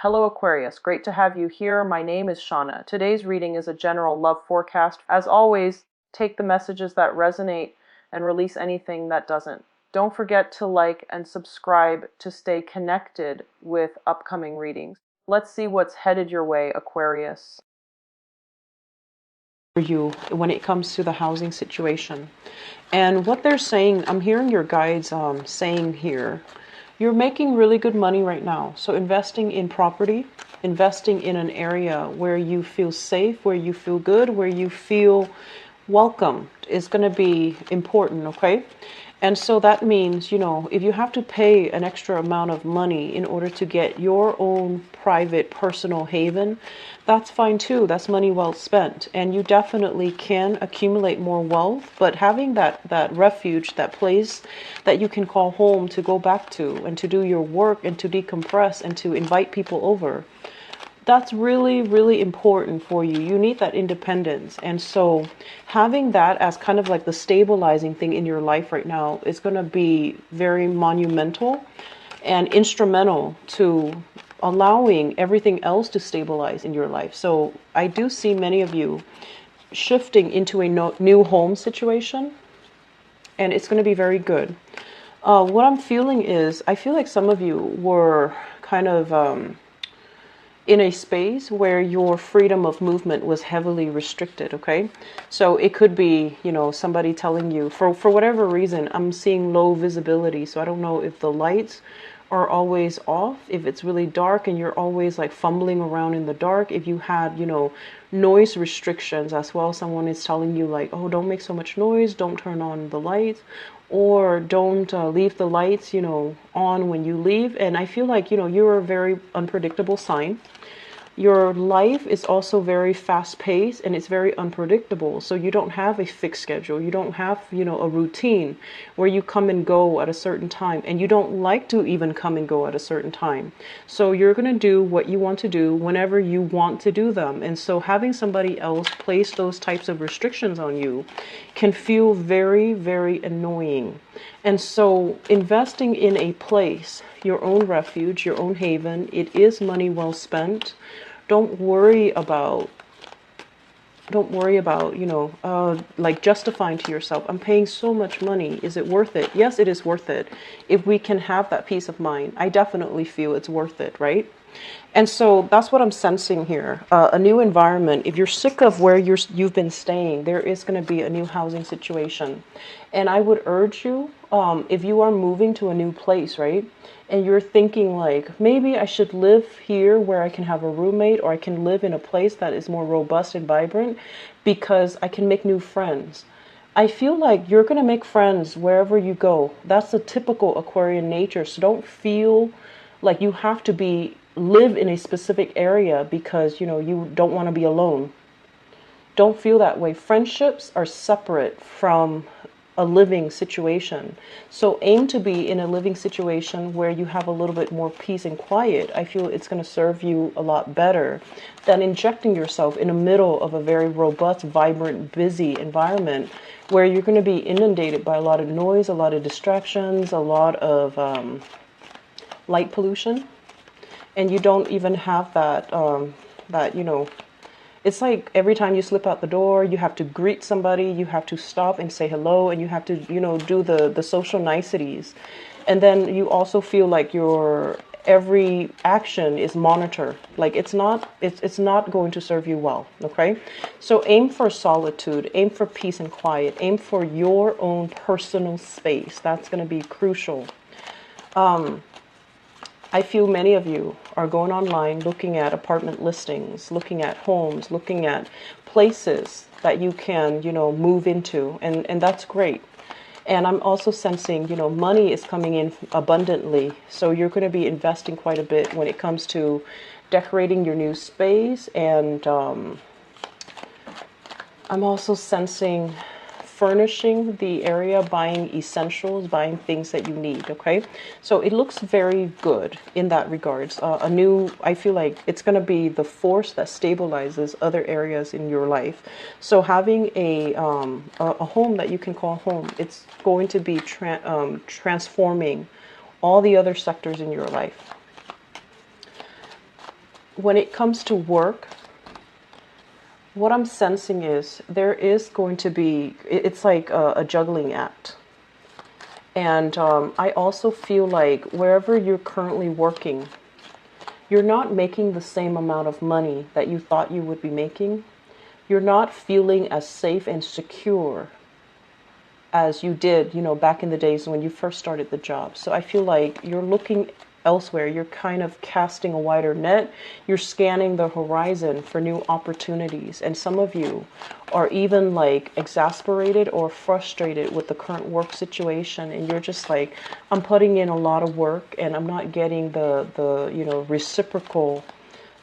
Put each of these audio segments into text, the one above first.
Hello Aquarius, great to have you here. My name is Shauna. Today's reading is a general love forecast. As always, take the messages that resonate and release anything that doesn't. Don't forget to like and subscribe to stay connected with upcoming readings. Let's see what's headed your way, Aquarius. For you when it comes to the housing situation. And what they're saying, I'm hearing your guides saying here, you're making really good money right now. So investing in property, investing in an area where you feel safe, where you feel good, where you feel welcomed is going to be important, okay? And so that means, if you have to pay an extra amount of money in order to get your own private personal haven, that's fine too. That's money well spent. And you definitely can accumulate more wealth, but having that refuge, that place that you can call home to go back to and to do your work and to decompress and to invite people over, that's really, really important for you. You need that independence. And so having that as kind of like the stabilizing thing in your life right now is going to be very monumental and instrumental to allowing everything else to stabilize in your life. So I do see many of you shifting into a new home situation, and it's going to be very good. What I'm feeling is, I feel like some of you were kind of in a space where your freedom of movement was heavily restricted, okay? So it could be, somebody telling you, for whatever reason, I'm seeing low visibility, so I don't know if the lights are always off, if it's really dark and you're always like fumbling around in the dark, if you had, noise restrictions as well, someone is telling you like, oh, don't make so much noise, don't turn on the lights, or don't leave the lights, on when you leave. And I feel like, you're a very unpredictable sign. Your life is also very fast paced and it's very unpredictable. So you don't have a fixed schedule. You don't have, a routine where you come and go at a certain time, and you don't like to even come and go at a certain time. So you're going to do what you want to do whenever you want to do them. And so having somebody else place those types of restrictions on you can feel very, very annoying. And so investing in a place, your own refuge, your own haven, it is money well spent. Don't worry about, like justifying to yourself, I'm paying so much money. Is it worth it? Yes, it is worth it. If we can have that peace of mind, I definitely feel it's worth it, right? And so that's what I'm sensing here. A new environment. If you're sick of where you've been staying, there is going to be a new housing situation. And I would urge you, if you are moving to a new place, right? And you're thinking like, maybe I should live here where I can have a roommate, or I can live in a place that is more robust and vibrant because I can make new friends. I feel like you're going to make friends wherever you go. That's the typical Aquarian nature. So don't feel like you have to live in a specific area because, you don't want to be alone. Don't feel that way. Friendships are separate from a living situation. So aim to be in a living situation where you have a little bit more peace and quiet. I feel it's going to serve you a lot better than injecting yourself in the middle of a very robust, vibrant, busy environment where you're going to be inundated by a lot of noise, a lot of distractions, a lot of light pollution. And you don't even have that, it's like every time you slip out the door, you have to greet somebody, you have to stop and say hello, and you have to, do the social niceties. And then you also feel like your every action is monitored. Like it's not going to serve you well, okay? So aim for solitude, aim for peace and quiet, aim for your own personal space. That's going to be crucial. I feel many of you are going online looking at apartment listings, looking at homes, looking at places that you can, move into. And that's great. And I'm also sensing, money is coming in abundantly. So you're going to be investing quite a bit when it comes to decorating your new space. And I'm also sensing furnishing the area, buying essentials, buying things that you need, okay? So it looks very good in that regards. I feel like it's going to be the force that stabilizes other areas in your life. So having a home that you can call home, it's going to be transforming all the other sectors in your life. when it comes to work, what I'm sensing is there is going to be, it's like a juggling act. And I also feel like wherever you're currently working, you're not making the same amount of money that you thought you would be making. You're not feeling as safe and secure as you did, back in the days when you first started the job. So I feel like you're looking elsewhere. You're kind of casting a wider net. You're scanning the horizon for new opportunities. And some of you are even like exasperated or frustrated with the current work situation. And you're just like, I'm putting in a lot of work and I'm not getting the reciprocal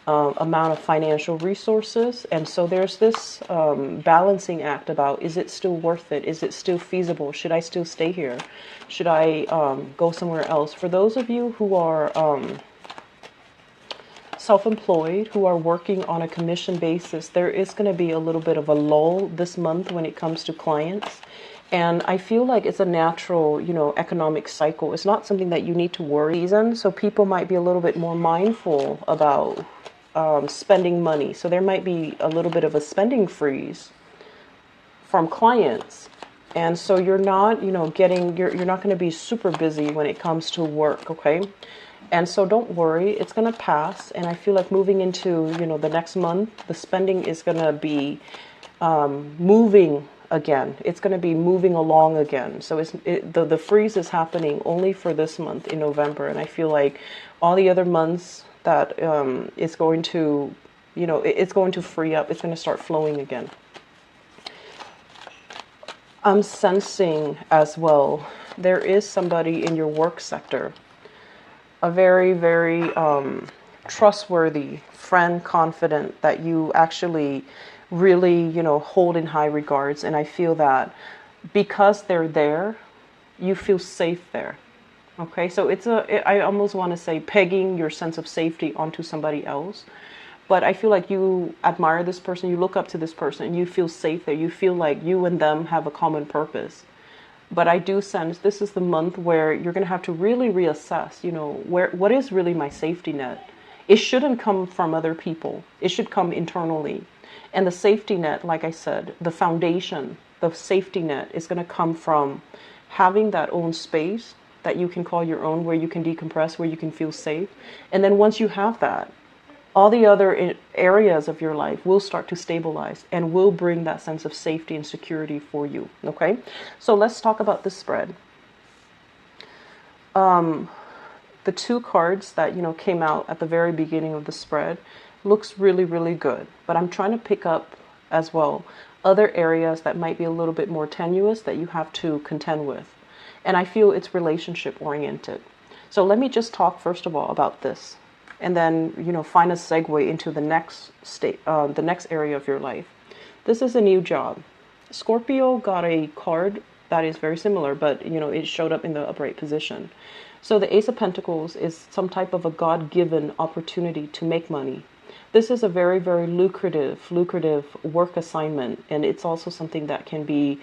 amount of financial resources. And so there's this balancing act about, is it still worth it? Is it still feasible? Should I still stay here? Should I go somewhere else? For those of you who are self-employed, who are working on a commission basis, there is going to be a little bit of a lull this month when it comes to clients. And I feel like it's a natural, economic cycle. It's not something that you need to worry. So people might be a little bit more mindful about spending money. So there might be a little bit of a spending freeze from clients. And so you're not, you're not going to be super busy when it comes to work, okay? And so don't worry, it's going to pass. And I feel like moving into, the next month, the spending is going to be moving again. It's going to be moving along again. So the freeze is happening only for this month in November. And I feel like all the other months that it's going to, it's going to free up. It's going to start flowing again. I'm sensing as well, there is somebody in your work sector, a very, very trustworthy friend, confident, that you actually really, hold in high regards. And I feel that because they're there, you feel safe there. Okay, so I almost want to say pegging your sense of safety onto somebody else. But I feel like you admire this person, you look up to this person, and you feel safe there. You feel like you and them have a common purpose. But I do sense this is the month where you're going to have to really reassess, what is really my safety net? It shouldn't come from other people. It should come internally. And the safety net, like I said, the foundation, the safety net is going to come from having that own space that you can call your own, where you can decompress, where you can feel safe. And then once you have that, all the other areas of your life will start to stabilize and will bring that sense of safety and security for you. Okay, so let's talk about this spread. The two cards that came out at the very beginning of the spread looks really, really good. But I'm trying to pick up as well other areas that might be a little bit more tenuous that you have to contend with. And I feel it's relationship oriented. So let me just talk first of all about this, and then find a segue into the next the next area of your life. This is a new job. Scorpio got a card that is very similar, but it showed up in the upright position. So the Ace of Pentacles is some type of a God-given opportunity to make money. This is a very, very lucrative work assignment, and it's also something that can be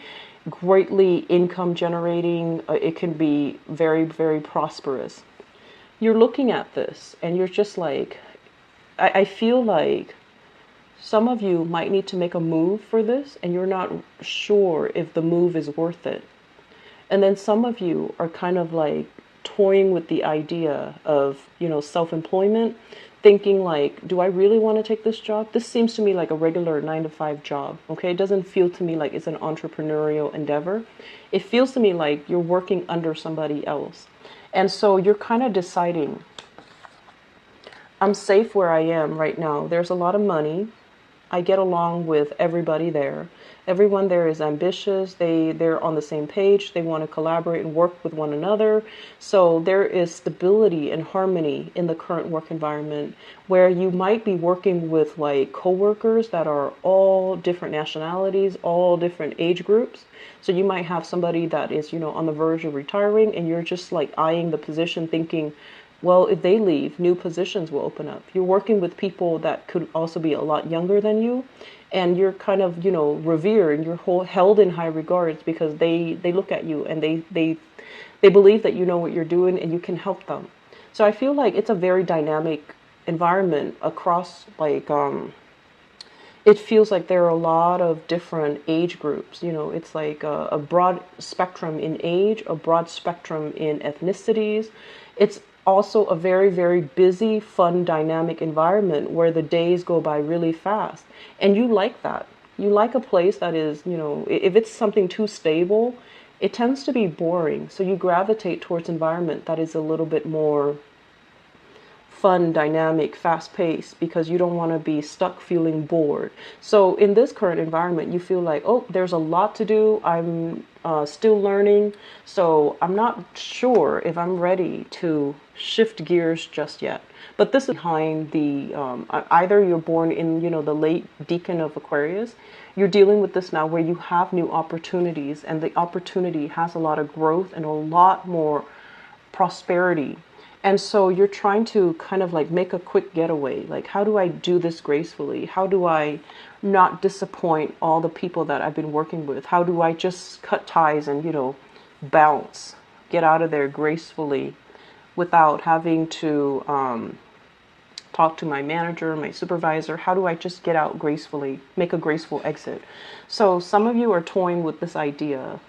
greatly income generating. It can be very, very prosperous. You're looking at this and you're just like, I feel like some of you might need to make a move for this and you're not sure if the move is worth it. And then some of you are kind of like toying with the idea of, self-employment, thinking like, do I really want to take this job? This seems to me like a regular 9-to-5 job. Okay, it doesn't feel to me like it's an entrepreneurial endeavor. It feels to me like you're working under somebody else. And so you're kind of deciding, I'm safe where I am right now. There's a lot of money. I get along with everybody there. Everyone there is ambitious. They're on the same page. They want to collaborate and work with one another. So there is stability and harmony in the current work environment, where you might be working with like coworkers that are all different nationalities, all different age groups. So you might have somebody that is, on the verge of retiring, and you're just like eyeing the position thinking, well, if they leave, new positions will open up. You're working with people that could also be a lot younger than you, and you're kind of, revered, and you're held in high regards because they look at you and they believe that you know what you're doing and you can help them. So I feel like it's a very dynamic environment across like it feels like there are a lot of different age groups. You know, it's like a broad spectrum in age, a broad spectrum in ethnicities. It's also a very, very busy, fun, dynamic environment where the days go by really fast. And you like that. You like a place that is, you know, if it's something too stable, it tends to be boring. So you gravitate towards environment that is a little bit more fun, dynamic, fast paced, because you don't want to be stuck feeling bored. So in this current environment, you feel like, oh, there's a lot to do. I'm still learning. So I'm not sure if I'm ready to shift gears just yet. But this is behind the, either you're born in, you know, the late decan of Aquarius, you're dealing with this now where you have new opportunities, and the opportunity has a lot of growth and a lot more prosperity. And so you're trying to kind of like make a quick getaway. Like, how do I do this gracefully? How do I not disappoint all the people that I've been working with? How do I just cut ties and, you know, bounce, get out of there gracefully without having to talk to my manager, my supervisor? How do I just get out gracefully, make a graceful exit? So some of you are toying with this idea,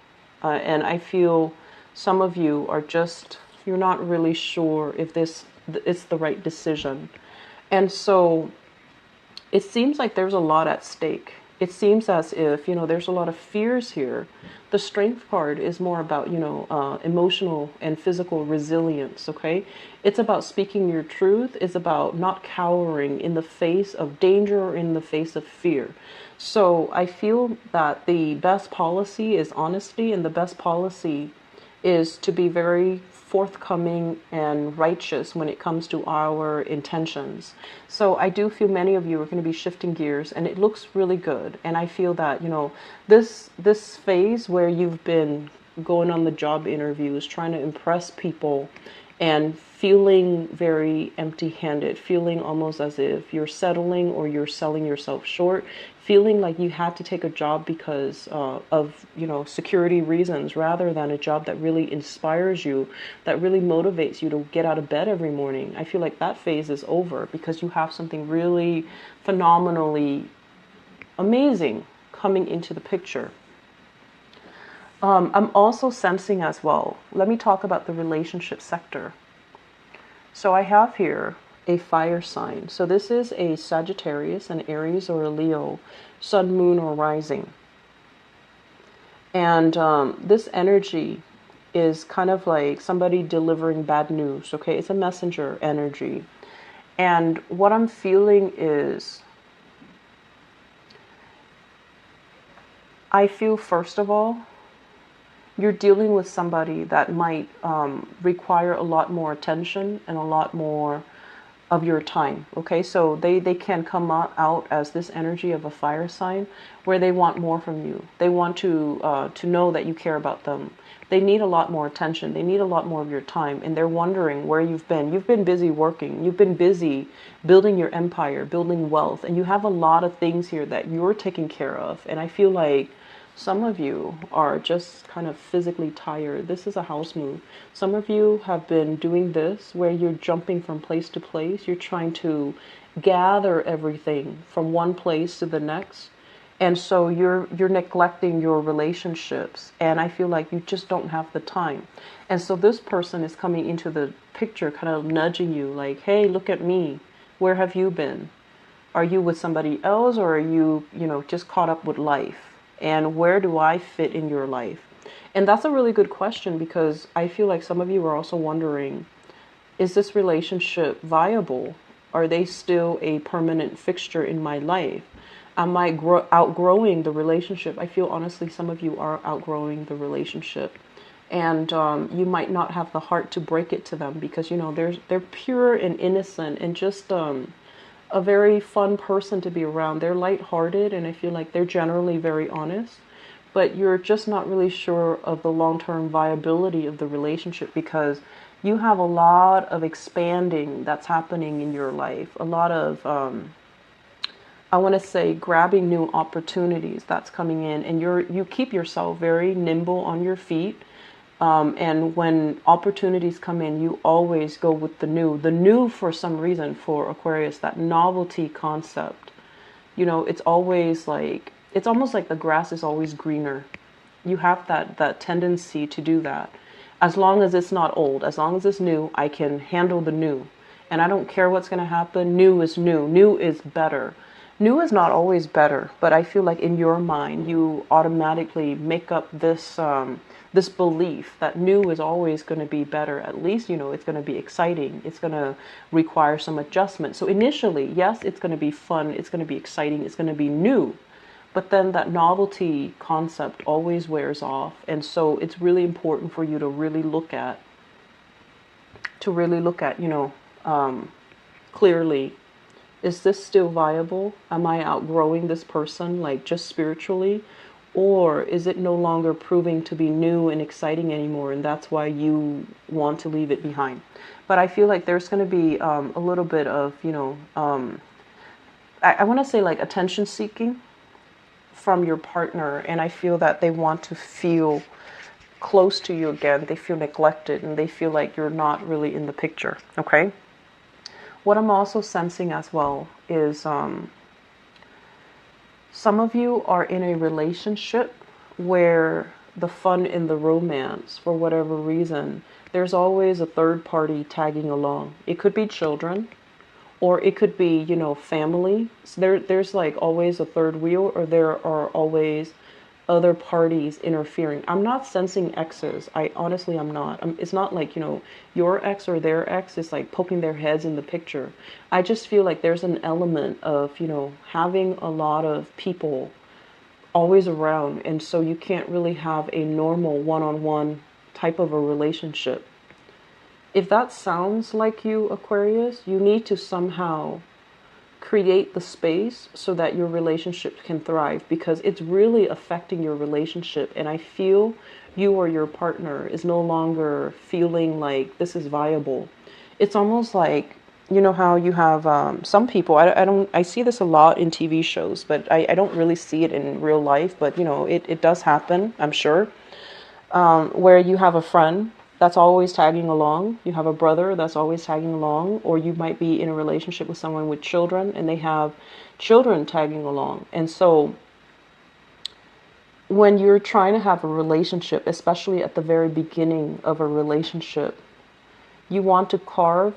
and I feel some of you are just, you're not really sure if this is the right decision. And so it seems like there's a lot at stake. It seems as if, you know, there's a lot of fears here. The strength card is more about, you know, emotional and physical resilience, okay? It's about speaking your truth. It's about not cowering in the face of danger or in the face of fear. So I feel that the best policy is honesty, and the best policy is to be very forthcoming and righteous when it comes to our intentions. So I do feel many of you are going to be shifting gears, and it looks really good. And I feel that, you know, this phase where you've been going on the job interviews, trying to impress people, and feeling very empty-handed, feeling almost as if you're settling or you're selling yourself short, feeling like you had to take a job because of, you know, security reasons, rather than a job that really inspires you, that really motivates you to get out of bed every morning. I feel like that phase is over, because you have something really phenomenally amazing coming into the picture. I'm also sensing as well, let me talk about the relationship sector. So I have here a fire sign. So this is a Sagittarius, an Aries, or a Leo, sun, moon, or rising. And this energy is kind of like somebody delivering bad news, okay? It's a messenger energy. And what I'm feeling is, I feel, first of all, you're dealing with somebody that might require a lot more attention and a lot more of your time. Okay, so they can come out as this energy of a fire sign, where they want more from you. They want to know that you care about them. They need a lot more attention. They need a lot more of your time, and they're wondering where you've been. You've been busy working. You've been busy building your empire, building wealth, and you have a lot of things here that you're taking care of. And I feel like some of you are just kind of physically tired. This is a house move. Some of you have been doing this where you're jumping from place to place. You're trying to gather everything from one place to the next. And so you're neglecting your relationships. And I feel like you just don't have the time. And so this person is coming into the picture, kind of nudging you like, hey, look at me. Where have you been? Are you with somebody else, or are you, just caught up with life? And where do I fit in your life? And that's a really good question, because I feel like some of you are also wondering, is this relationship viable? Are they still a permanent fixture in my life? Am I outgrowing the relationship? I feel honestly some of you are outgrowing the relationship. And you might not have the heart to break it to them, because, they're pure and innocent and just a very fun person to be around. They're lighthearted, and I feel like they're generally very honest, but you're just not really sure of the long-term viability of the relationship, because you have a lot of expanding that's happening in your life, a lot of I want to say grabbing new opportunities that's coming in, and you keep yourself very nimble on your feet, And when opportunities come in, you always go with the new. The new, for some reason, for Aquarius, that novelty concept. You know, it's always like, it's almost like the grass is always greener. You have that tendency to do that. As long as it's not old, as long as it's new, I can handle the new. And I don't care what's going to happen. New is new. New is better. New is not always better, but I feel like in your mind, you automatically make up this belief that new is always going to be better. At least, you know, it's going to be exciting. It's going to require some adjustment. So initially, yes, it's going to be fun. It's going to be exciting. It's going to be new. But then that novelty concept always wears off. And so it's really important for you to really look at, you know, clearly, is this still viable? Am I outgrowing this person, like just spiritually? Or is it no longer proving to be new and exciting anymore, and that's why you want to leave it behind? But I feel like there's going to be a little bit of, you know, I want to say like attention seeking from your partner, and I feel that they want to feel close to you again. They feel neglected, and they feel like you're not really in the picture, okay? What I'm also sensing as well is some of you are in a relationship where the fun in the romance, for whatever reason, there's always a third party tagging along. It could be children, or it could be, you know, family. So there's like always a third wheel, or there are always other parties interfering. I'm not sensing exes. I honestly, I'm not. It's not like, you know, your ex or their ex is like poking their heads in the picture. I just feel like there's an element of, you know, having a lot of people always around. And so you can't really have a normal one-on-one type of a relationship. If that sounds like you, Aquarius, you need to somehow create the space so that your relationship can thrive, because it's really affecting your relationship. And I feel you or your partner is no longer feeling like this is viable. It's almost like, you know how you have some people, I see this a lot in TV shows, but I don't really see it in real life, but you know, it does happen, I'm sure, where you have a friend that's always tagging along. You have a brother that's always tagging along, or you might be in a relationship with someone with children and they have children tagging along. And so when you're trying to have a relationship, especially at the very beginning of a relationship, you want to carve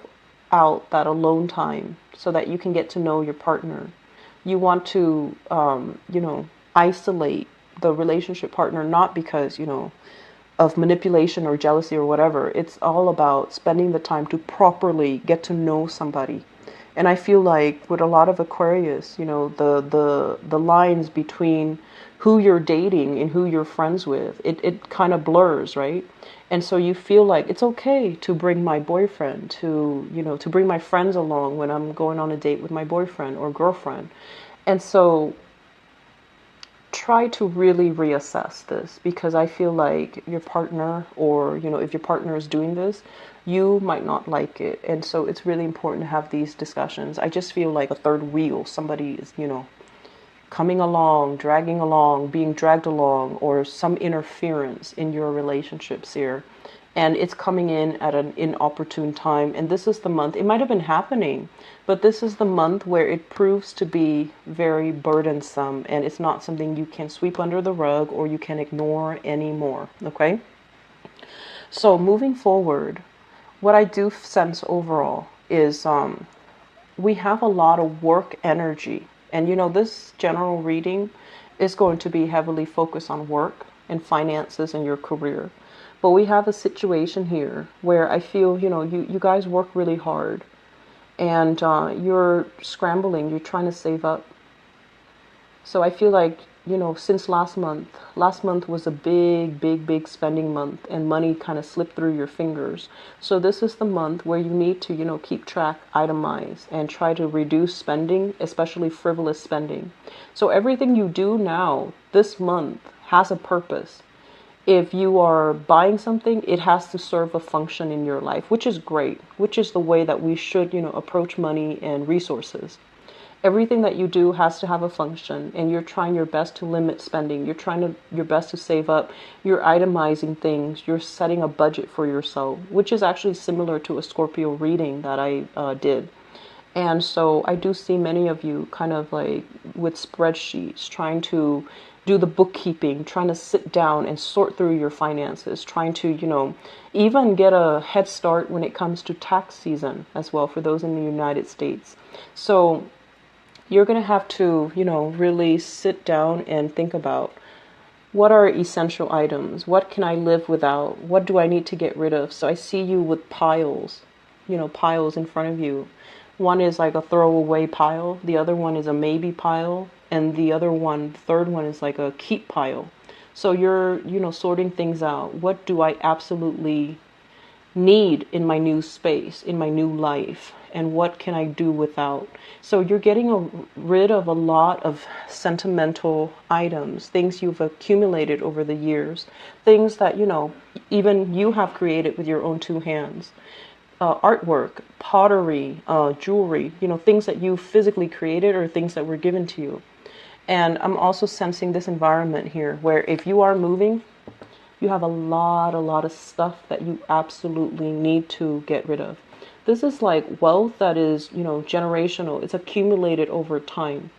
out that alone time so that you can get to know your partner. You want to, you know, isolate the relationship partner, not because, you know, of manipulation or jealousy or whatever. It's all about spending the time to properly get to know somebody. And I feel like with a lot of Aquarius, you know, the lines between who you're dating and who you're friends with, it kind of blurs, right? And so you feel like it's okay to bring my boyfriend, to, you know, to bring my friends along when I'm going on a date with my boyfriend or girlfriend. And so try to really reassess this, because I feel like your partner, or, you know, if your partner is doing this, you might not like it. And so it's really important to have these discussions. I just feel like a third wheel, somebody is, you know, coming along, dragging along, being dragged along, or some interference in your relationships here. And it's coming in at an inopportune time. And this is the month, it might have been happening, but this is the month where it proves to be very burdensome, and it's not something you can sweep under the rug or you can ignore anymore, okay? So moving forward, what I do sense overall is we have a lot of work energy. And you know, this general reading is going to be heavily focused on work and finances and your career. But we have a situation here where I feel, you know, you guys work really hard, and you're scrambling, you're trying to save up. So I feel like, you know, since last month was a big spending month, and money kind of slipped through your fingers. So this is the month where you need to, you know, keep track, itemize, and try to reduce spending, especially frivolous spending. So everything you do now, this month, has a purpose. If you are buying something, it has to serve a function in your life, which is great, which is the way that we should, you know, approach money and resources. Everything that you do has to have a function, and you're trying your best to limit spending. You're trying your best to save up. You're itemizing things. You're setting a budget for yourself, which is actually similar to a Scorpio reading that I did. And so I do see many of you kind of like with spreadsheets, trying to do the bookkeeping, trying to sit down and sort through your finances, trying to, even get a head start when it comes to tax season as well for those in the United States. So you're going to have to, really sit down and think about, what are essential items? What can I live without? What do I need to get rid of? So I see you with piles, piles in front of you. One is like a throwaway pile. The other one is a maybe pile. And the third one is like a keep pile. So you're, sorting things out. What do I absolutely need in my new space, in my new life? And what can I do without? So you're getting rid of a lot of sentimental items, things you've accumulated over the years, things that, even you have created with your own two hands. Artwork, pottery, jewelry, things that you physically created or things that were given to you. And I'm also sensing this environment here where if you are moving, you have a lot of stuff that you absolutely need to get rid of. This is like wealth that is, generational. It's accumulated over time.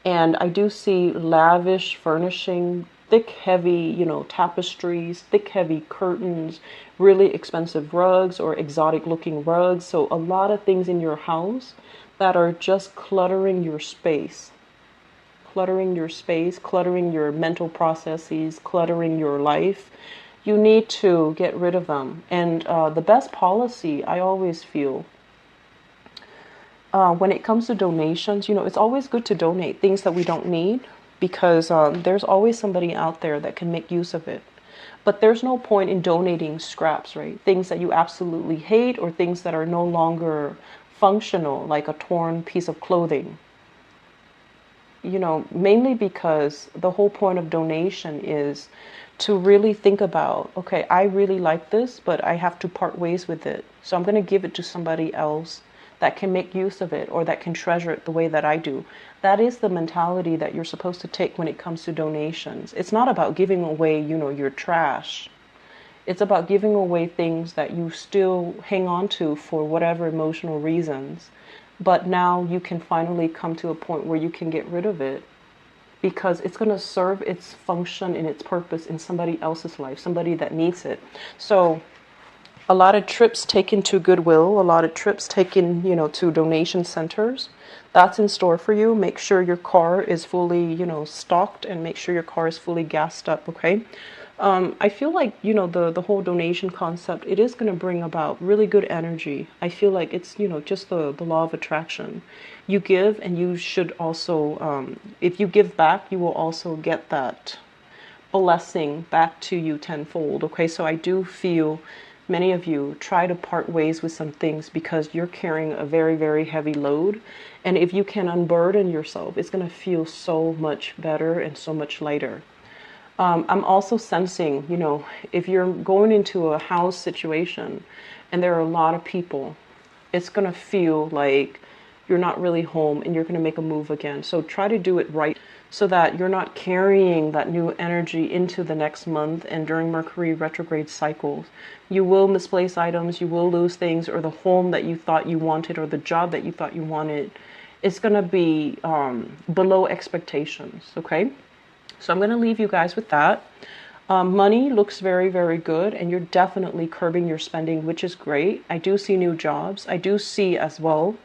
And I do see lavish furnishing, thick, heavy, tapestries, thick, heavy curtains, really expensive rugs or exotic looking rugs. So a lot of things in your house that are just cluttering your space, cluttering your mental processes, cluttering your life. You need to get rid of them. And the best policy, I always feel, when it comes to donations, it's always good to donate things that we don't need, because there's always somebody out there that can make use of it. But there's no point in donating scraps, right? Things that you absolutely hate or things that are no longer functional, like a torn piece of clothing. Mainly because the whole point of donation is to really think about, okay, I really like this, but I have to part ways with it. So I'm going to give it to somebody else that can make use of it or that can treasure it the way that I do. That is the mentality that you're supposed to take when it comes to donations. It's not about giving away, your trash. It's about giving away things that you still hang on to for whatever emotional reasons. But now you can finally come to a point where you can get rid of it because it's going to serve its function and its purpose in somebody else's life, somebody that needs it. So a lot of trips taken to Goodwill, a lot of trips taken, to donation centers. That's in store for you. Make sure your car is fully, stocked, and make sure your car is fully gassed up, okay? I feel like, the whole donation concept, it is going to bring about really good energy. I feel like it's, just the law of attraction. You give, and you should also, if you give back, you will also get that blessing back to you tenfold, okay? So I do feel many of you try to part ways with some things because you're carrying a very, very heavy load. And if you can unburden yourself, it's going to feel so much better and so much lighter. I'm also sensing, if you're going into a house situation and there are a lot of people, it's going to feel like you're not really home and you're going to make a move again. So try to do it right so that you're not carrying that new energy into the next month and during Mercury retrograde cycles. You will misplace items, you will lose things, or the home that you thought you wanted or the job that you thought you wanted, it's going to be below expectations, okay? So I'm going to leave you guys with that. Money looks very, very good, and you're definitely curbing your spending, which is great. I do see new jobs. I do see as well,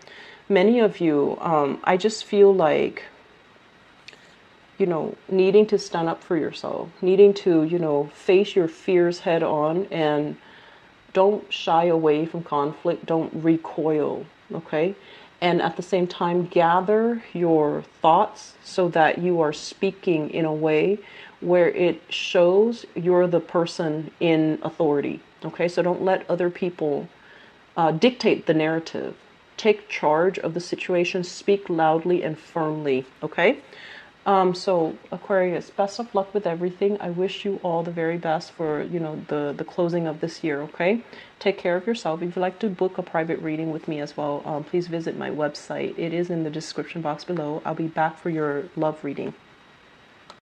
many of you, I just feel like, needing to stand up for yourself, needing to, face your fears head on, and don't shy away from conflict. Don't recoil, okay? And at the same time, gather your thoughts so that you are speaking in a way where it shows you're the person in authority. Okay, so don't let other people dictate the narrative. Take charge of the situation. Speak loudly and firmly. Okay, So Aquarius, best of luck with everything. I wish you all the very best for, you know, the closing of this year, okay? Take care of yourself. If you'd like to book a private reading with me as well, please visit my website. It is in the description box below. I'll be back for your love reading.